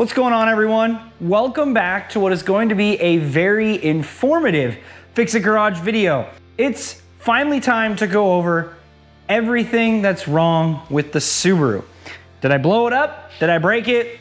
What's going on, everyone? Welcome back to what is going to be a very informative Fix It Garage video. It's finally time to go over everything that's wrong with the Subaru. Did I blow it up? Did I break it?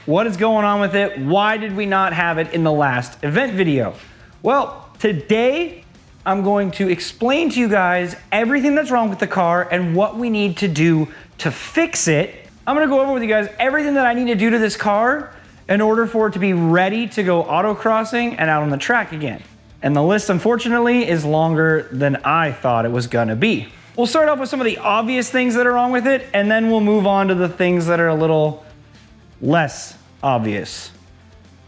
What is going on with it? Why did we not have it in the last event video? Well, today I'm going to explain to you guys everything that's wrong with the car and what we need to do to fix it. I'm gonna go over with you guys everything that I need to do to this car in order for it to be ready to go autocrossing and out on the track again. And the list, unfortunately, is longer than I thought it was gonna be. We'll start off with some of the obvious things that are wrong with it, and then we'll move on to the things that are a little less obvious,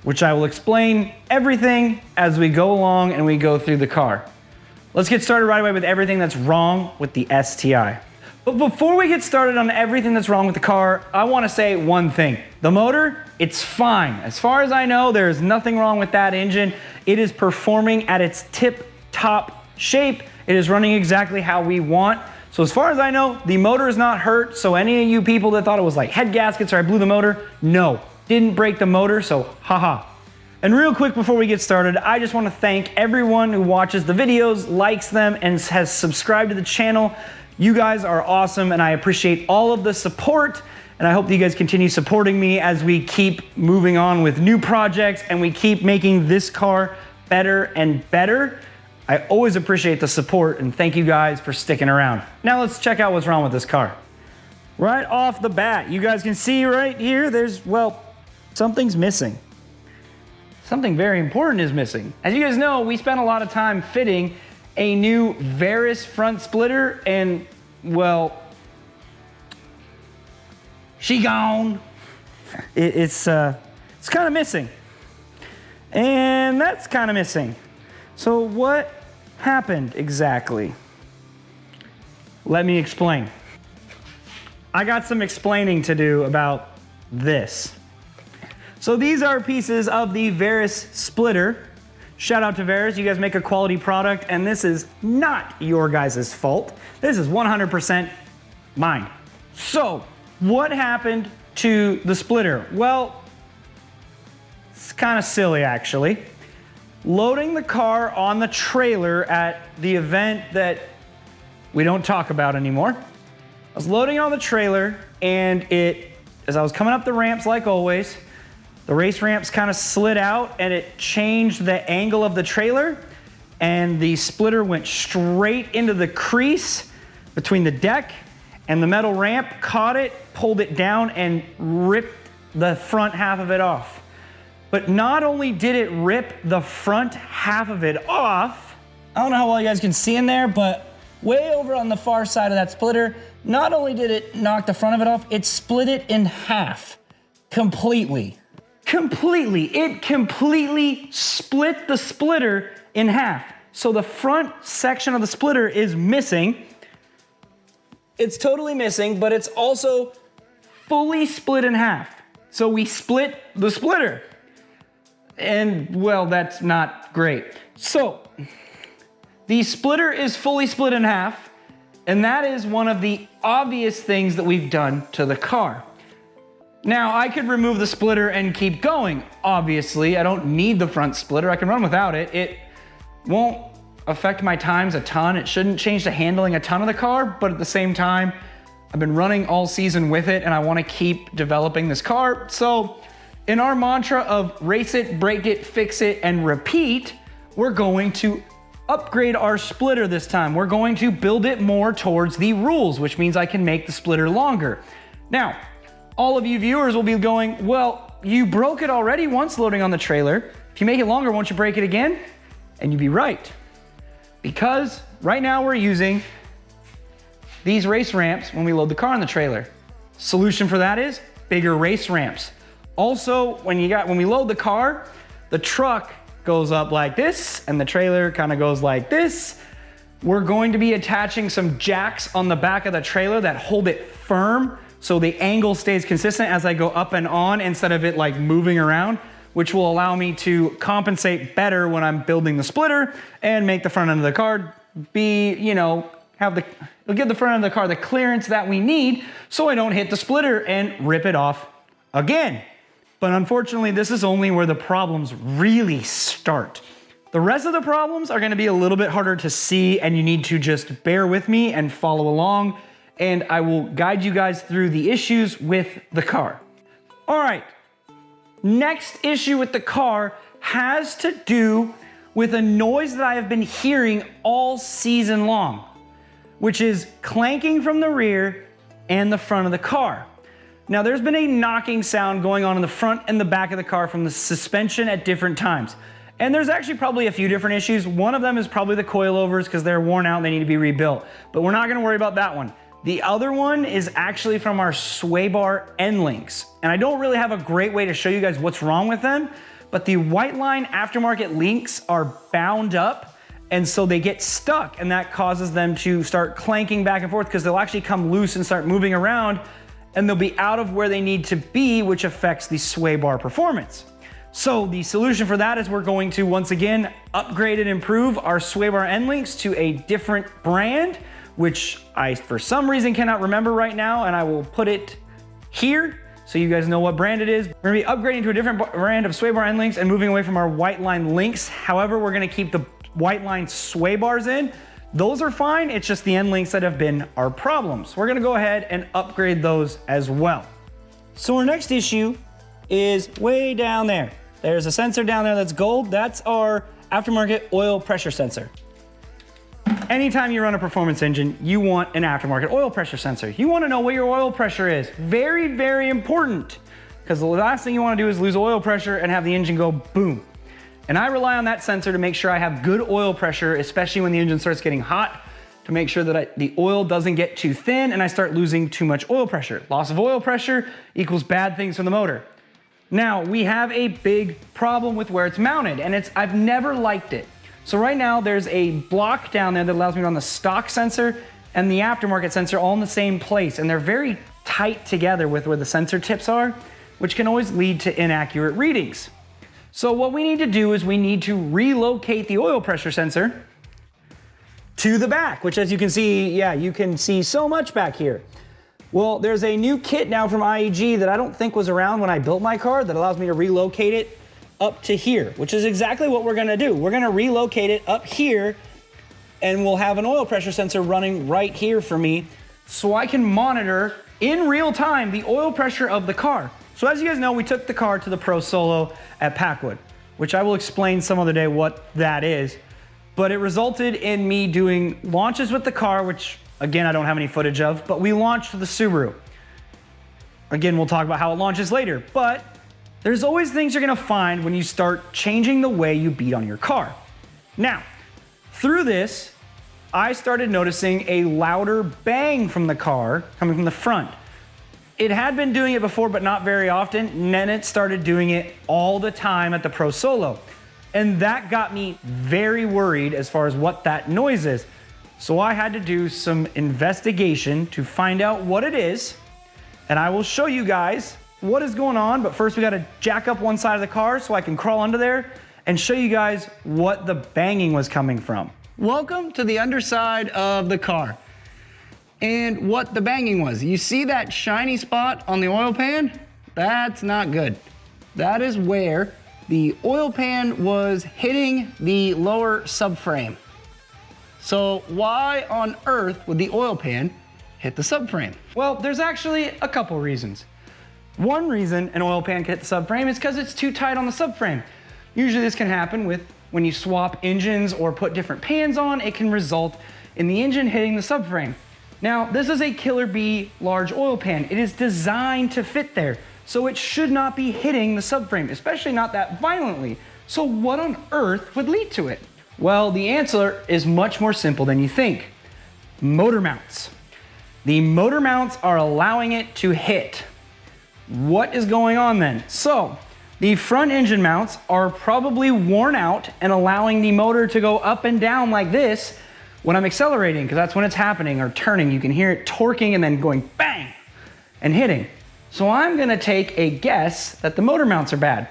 which I will explain everything as we go along and we go through the car. Let's get started right away with everything that's wrong with the STI. But before we get started on everything that's wrong with the car, I want to say one thing. The motor, it's fine. As far as I know, there is nothing wrong with that engine. It is performing at its tip-top shape. It is running exactly how we want. So as far as I know, the motor is not hurt. So any of you people that thought it was like head gaskets or I blew the motor, no, didn't break the motor, so haha. And real quick before we get started, I just want to thank everyone who watches the videos, likes them, and has subscribed to the channel. You guys are awesome, and I appreciate all of the support, and I hope that you guys continue supporting me as we keep moving on with new projects and we keep making this car better and better. I always appreciate the support, and thank you guys for sticking around. Now let's check out what's wrong with this car. Right off the bat, you guys can see right here, well, something's missing. Something very important is missing. As you guys know, we spent a lot of time fitting a new Veris front splitter, and well, she gone. It's kind of missing, and that's kind of missing. So what happened exactly? Let me explain. I got some explaining to do about this. So these are pieces of the Veris splitter. Shout out to Veris, you guys make a quality product, and this is not your guys' fault. This is 100% mine. So, what happened to the splitter? Well, it's kind of silly actually. Loading the car on the trailer at the event that we don't talk about anymore. I was loading it on the trailer, and as I was coming up the ramps like always, the race ramps kind of slid out and it changed the angle of the trailer, and the splitter went straight into the crease between the deck and the metal ramp, caught it, pulled it down, and ripped the front half of it off. But not only did it rip the front half of it off, I don't know how well you guys can see in there, but way over on the far side of that splitter, not only did it knock the front of it off, it split it in half completely. It completely split the splitter in half. So the front section of the splitter is missing. It's totally missing, but it's also fully split in half. So we split the splitter. And well, that's not great. So the splitter is fully split in half, and that is one of the obvious things that we've done to the car. Now, I could remove the splitter and keep going. Obviously, I don't need the front splitter. I can run without it. It won't affect my times a ton. It shouldn't change the handling a ton of the car, but at the same time, I've been running all season with it and I want to keep developing this car. So in our mantra of race it, break it, fix it, and repeat, we're going to upgrade our splitter this time. We're going to build it more towards the rules, which means I can make the splitter longer. Now, all of you viewers will be going, well, you broke it already once loading on the trailer. If you make it longer, won't you break it again? And you'd be right. Because right now we're using these race ramps when we load the car on the trailer. Solution for that is bigger race ramps. Also, when we load the car, the truck goes up like this and the trailer kind of goes like this. We're going to be attaching some jacks on the back of the trailer that hold it firm, so the angle stays consistent as I go up and on instead of it like moving around, which will allow me to compensate better when I'm building the splitter and make the front end of the car be, it'll give the front end of the car the clearance that we need so I don't hit the splitter and rip it off again. But unfortunately, this is only where the problems really start. The rest of the problems are gonna be a little bit harder to see, and you need to just bear with me and follow along, and I will guide you guys through the issues with the car. All right, next issue with the car has to do with a noise that I have been hearing all season long, which is clanking from the rear and the front of the car. Now, there's been a knocking sound going on in the front and the back of the car from the suspension at different times. And there's actually probably a few different issues. One of them is probably the coilovers because they're worn out and they need to be rebuilt. But we're not gonna worry about that one. The other one is actually from our sway bar end links. And I don't really have a great way to show you guys what's wrong with them, but the white line aftermarket links are bound up, and so they get stuck, and that causes them to start clanking back and forth because they'll actually come loose and start moving around, and they'll be out of where they need to be, which affects the sway bar performance. So the solution for that is we're going to, once again, upgrade and improve our sway bar end links to a different brand, which I, for some reason, cannot remember right now, and I will put it here so you guys know what brand it is. We're gonna be upgrading to a different brand of sway bar end links and moving away from our white line links. However, we're gonna keep the white line sway bars in. Those are fine, it's just the end links that have been our problems. We're gonna go ahead and upgrade those as well. So our next issue is way down there. There's a sensor down there that's gold. That's our aftermarket oil pressure sensor. Anytime you run a performance engine, you want an aftermarket oil pressure sensor. You want to know what your oil pressure is. Very, very important, because the last thing you want to do is lose oil pressure and have the engine go boom. And I rely on that sensor to make sure I have good oil pressure, especially when the engine starts getting hot, to make sure that the oil doesn't get too thin and I start losing too much oil pressure. Loss of oil pressure equals bad things for the motor. Now, we have a big problem with where it's mounted, and I've never liked it. So right now there's a block down there that allows me to run the stock sensor and the aftermarket sensor all in the same place, and they're very tight together with where the sensor tips are, which can always lead to inaccurate readings. So what we need to do is we need to relocate the oil pressure sensor to the back, which, as you can see, yeah, you can see so much back here. Well, there's a new kit now from IEG that I don't think was around when I built my car that allows me to relocate it up to here, which is exactly what we're gonna do. We're gonna relocate it up here, and we'll have an oil pressure sensor running right here for me so I can monitor in real time the oil pressure of the car. So as you guys know, we took the car to the Pro Solo at Packwood, which I will explain some other day what that is. But it resulted in me doing launches with the car, which again, I don't have any footage of, but we launched the Subaru. Again, we'll talk about how it launches later, but there's always things you're gonna find when you start changing the way you beat on your car. Now, through this, I started noticing a louder bang from the car coming from the front. It had been doing it before, but not very often, and then it started doing it all the time at the Pro Solo. And that got me very worried as far as what that noise is. So I had to do some investigation to find out what it is, and I will show you guys what is going on, but first we gotta jack up one side of the car so I can crawl under there and show you guys what the banging was coming from. Welcome to the underside of the car. And what the banging was. You see that shiny spot on the oil pan? That's not good. That is where the oil pan was hitting the lower subframe. So why on earth would the oil pan hit the subframe? Well, there's actually a couple reasons. One reason an oil pan can hit the subframe is because it's too tight on the subframe. Usually this can happen with when you swap engines or put different pans on, it can result in the engine hitting the subframe. Now, this is a Killer B large oil pan. It is designed to fit there, so it should not be hitting the subframe, especially not that violently. So what on earth would lead to it? Well, the answer is much more simple than you think. Motor mounts. The motor mounts are allowing it to hit. What is going on then? So, the front engine mounts are probably worn out and allowing the motor to go up and down like this when I'm accelerating, because that's when it's happening, or turning. You can hear it torquing and then going bang and hitting. So I'm gonna take a guess that the motor mounts are bad.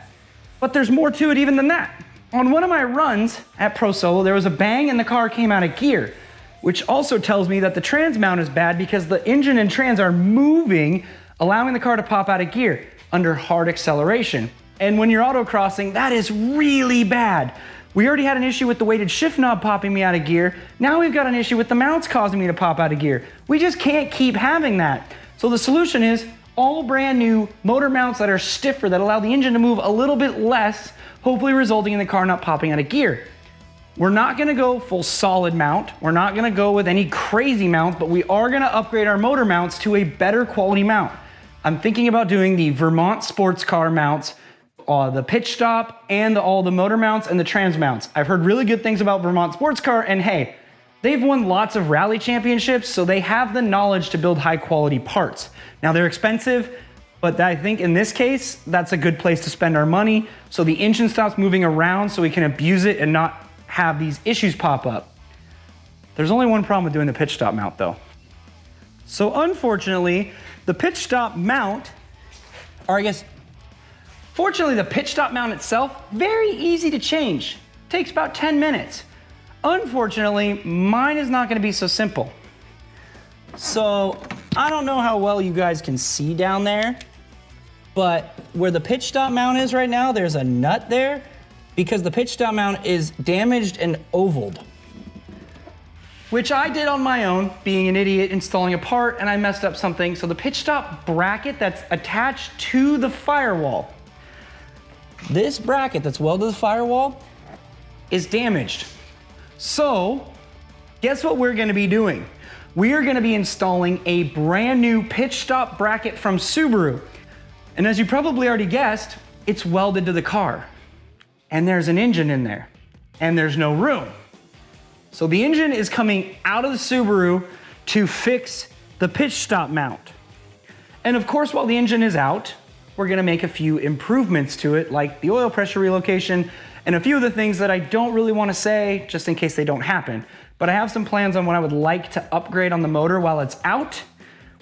But there's more to it even than that. On one of my runs at Pro Solo, there was a bang and the car came out of gear, which also tells me that the trans mount is bad because the engine and trans are moving, allowing the car to pop out of gear. under hard acceleration. And when you're autocrossing, that is really bad. We already had an issue with the weighted shift knob popping me out of gear. Now we've got an issue with the mounts causing me to pop out of gear. We just can't keep having that. So the solution is all brand new motor mounts that are stiffer, that allow the engine to move a little bit less, hopefully resulting in the car not popping out of gear. We're not gonna go full solid mount. We're not gonna go with any crazy mounts, but we are gonna upgrade our motor mounts to a better quality mount. I'm thinking about doing the Vermont sports car mounts, the pitch stop, and all the motor mounts and the trans mounts. I've heard really good things about Vermont sports car, and hey, they've won lots of rally championships, so they have the knowledge to build high quality parts. Now they're expensive, but I think in this case, that's a good place to spend our money so the engine stops moving around so we can abuse it and not have these issues pop up. There's only one problem with doing the pitch stop mount though. So unfortunately, the pitch stop mount, or I guess, fortunately the pitch stop mount itself, very easy to change. Takes about 10 minutes. Unfortunately, mine is not gonna be so simple. So I don't know how well you guys can see down there, but where the pitch stop mount is right now, there's a nut there because the pitch stop mount is damaged and ovaled, which I did on my own, being an idiot installing a part, and I messed up something. So the pitch stop bracket that's attached to the firewall, this bracket that's welded to the firewall is damaged. So guess what we're gonna be doing? We are gonna be installing a brand new pitch stop bracket from Subaru. And as you probably already guessed, it's welded to the car. And there's an engine in there, and there's no room. So the engine is coming out of the Subaru to fix the pitch stop mount. And of course, while the engine is out, we're gonna make a few improvements to it, like the oil pressure relocation and a few of the things that I don't really wanna say just in case they don't happen. But I have some plans on what I would like to upgrade on the motor while it's out.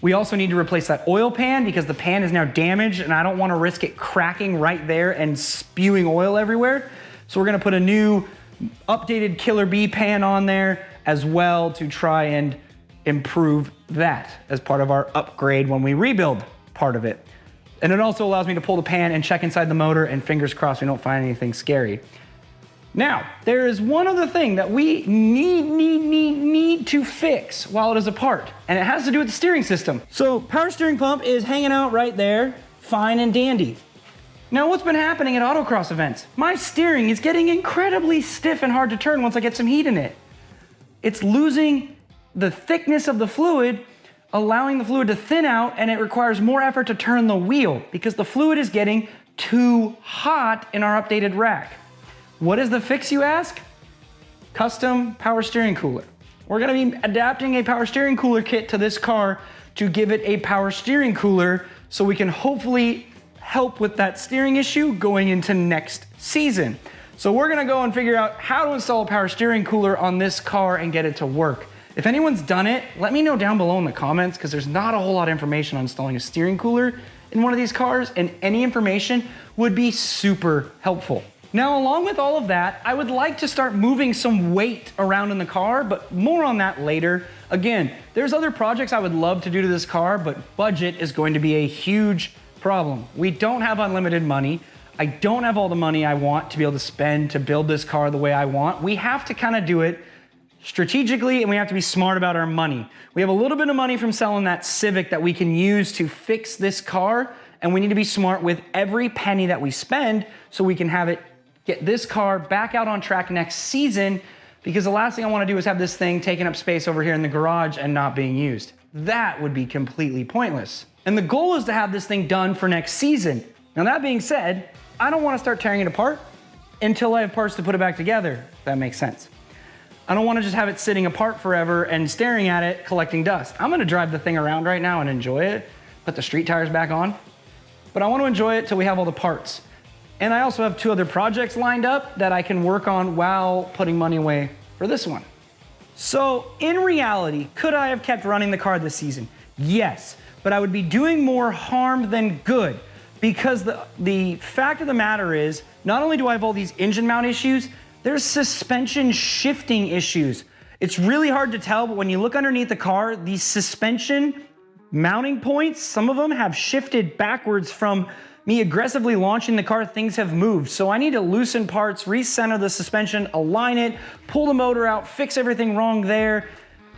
We also need to replace that oil pan because the pan is now damaged and I don't wanna risk it cracking right there and spewing oil everywhere. So we're gonna put a new updated Killer Bee pan on there as well to try and improve that as part of our upgrade when we rebuild part of it. And it also allows me to pull the pan and check inside the motor, and fingers crossed we don't find anything scary. Now, there is one other thing that we need to fix while it is apart, and it has to do with the steering system. So power steering pump is hanging out right there, fine and dandy. Now what's been happening at autocross events? My steering is getting incredibly stiff and hard to turn once I get some heat in it. It's losing the thickness of the fluid, allowing the fluid to thin out, and it requires more effort to turn the wheel because the fluid is getting too hot in our updated rack. What is the fix, you ask? Custom power steering cooler. We're gonna be adapting a power steering cooler kit to this car to give it a power steering cooler so we can hopefully help with that steering issue going into next season. So we're gonna go and figure out how to install a power steering cooler on this car and get it to work. If anyone's done it, let me know down below in the comments because there's not a whole lot of information on installing a steering cooler in one of these cars, and any information would be super helpful. Now, along with all of that, I would like to start moving some weight around in the car, but more on that later. Again, there's other projects I would love to do to this car, but budget is going to be a huge problem. We don't have unlimited money. I don't have all the money I want to be able to spend to build this car the way I want. We have to kind of do it strategically, and we have to be smart about our money. We have a little bit of money from selling that Civic that we can use to fix this car, and we need to be smart with every penny that we spend so we can have it get this car back out on track next season, because the last thing I want to do is have this thing taking up space over here in the garage and not being used. That would be completely pointless. And the goal is to have this thing done for next season. Now that being said, I don't want to start tearing it apart until I have parts to put it back together, if that makes sense. I don't want to just have it sitting apart forever and staring at it, collecting dust. I'm going to drive the thing around right now and enjoy it, put the street tires back on, but I want to enjoy it till we have all the parts. And I also have 2 other projects lined up that I can work on while putting money away for this one. So in reality, could I have kept running the car this season? Yes, but I would be doing more harm than good, because the fact of the matter is, not only do I have all these engine mount issues, there's suspension shifting issues. It's really hard to tell, but when you look underneath the car, these suspension mounting points, some of them have shifted backwards from me aggressively launching the car, things have moved. So I need to loosen parts, recenter the suspension, align it, pull the motor out, fix everything wrong there,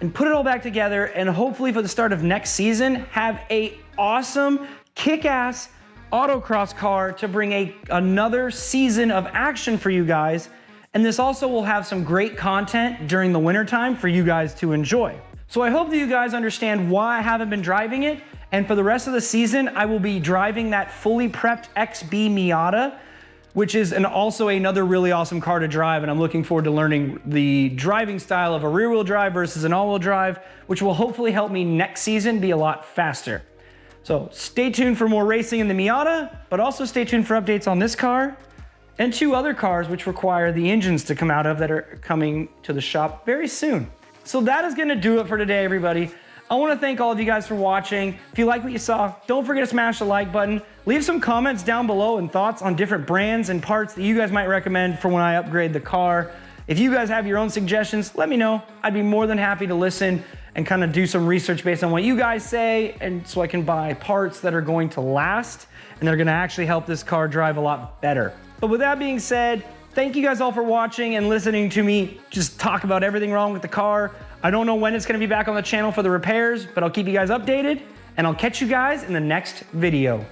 and put it all back together, and hopefully for the start of next season, have a awesome, kick-ass autocross car to bring another season of action for you guys. And this also will have some great content during the wintertime for you guys to enjoy. So I hope that you guys understand why I haven't been driving it. And for the rest of the season, I will be driving that fully prepped XB Miata, which is also another really awesome car to drive. And I'm looking forward to learning the driving style of a rear wheel drive versus an all wheel drive, which will hopefully help me next season be a lot faster. So stay tuned for more racing in the Miata, but also stay tuned for updates on this car and 2 other cars which require the engines to come out of that are coming to the shop very soon. So that is gonna do it for today, everybody. I wanna thank all of you guys for watching. If you like what you saw, don't forget to smash the like button. Leave some comments down below and thoughts on different brands and parts that you guys might recommend for when I upgrade the car. If you guys have your own suggestions, let me know. I'd be more than happy to listen and kind of do some research based on what you guys say, and so I can buy parts that are going to last and they're gonna actually help this car drive a lot better. But with that being said, thank you guys all for watching and listening to me just talk about everything wrong with the car. I don't know when it's gonna be back on the channel for the repairs, but I'll keep you guys updated, and I'll catch you guys in the next video.